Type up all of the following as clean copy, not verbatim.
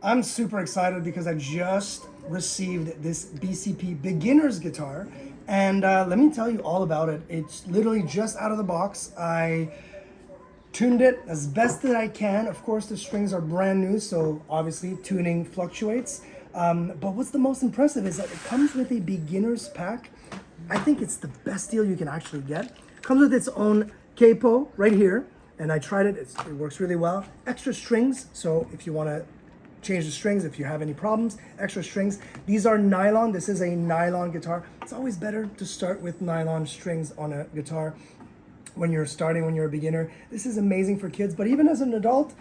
I'm super excited because I just received this BCP beginner's guitar, and let me tell you all about it. It's literally just out of the box. I tuned it as best that I can. Of course, the strings are brand new, so obviously tuning fluctuates. But what's the most impressive is that it comes with a beginner's pack. I think it's the best deal you can actually get. Comes with its own capo right here, and I tried it. It works really well. Extra strings, so if you want to change the strings if you have any problems, extra strings. These are nylon. This is a nylon guitar. It's always better to start with nylon strings on a guitar when you're starting, when you're a beginner. This is amazing for kids, but even as an adult,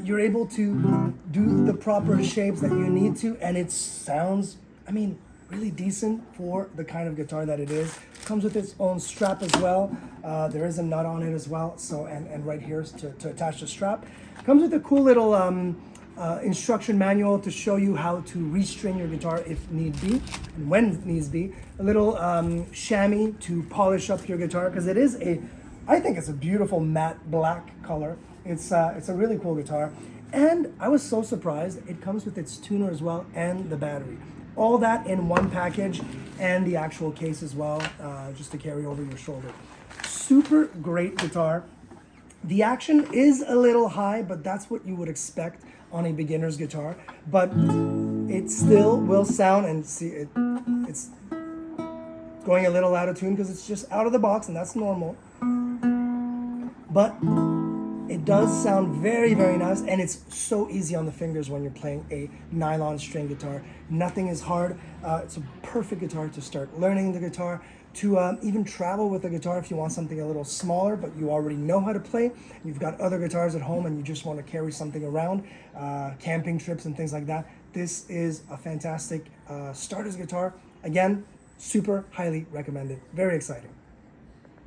you're able to do the proper shapes that you need to, and it sounds, I mean, really decent for the kind of guitar that it is. Comes with its own strap as well. There is a nut on it as well, so and right here is to attach the strap. Comes with a cool little instruction manual to show you how to restring your guitar if need be and when needs be. A little chamois to polish up your guitar, because it is I think it's a beautiful matte black color. It's a really cool guitar, and I was so surprised it comes with its tuner as well and the battery. All that in one package, and the actual case as well, just to carry over your shoulder. Super great guitar. The action is a little high, but that's what you would expect on a beginner's guitar. But it still will sound, and see, it's going a little out of tune because it's just out of the box, and that's normal. But it does sound very, very nice, and it's so easy on the fingers when you're playing a nylon string guitar. Nothing is hard. It's a perfect guitar to start learning the guitar, to even travel with a guitar if you want something a little smaller, but you already know how to play. You've got other guitars at home and you just want to carry something around, camping trips and things like that. This is a fantastic starter's guitar. Again, super highly recommended. Very exciting.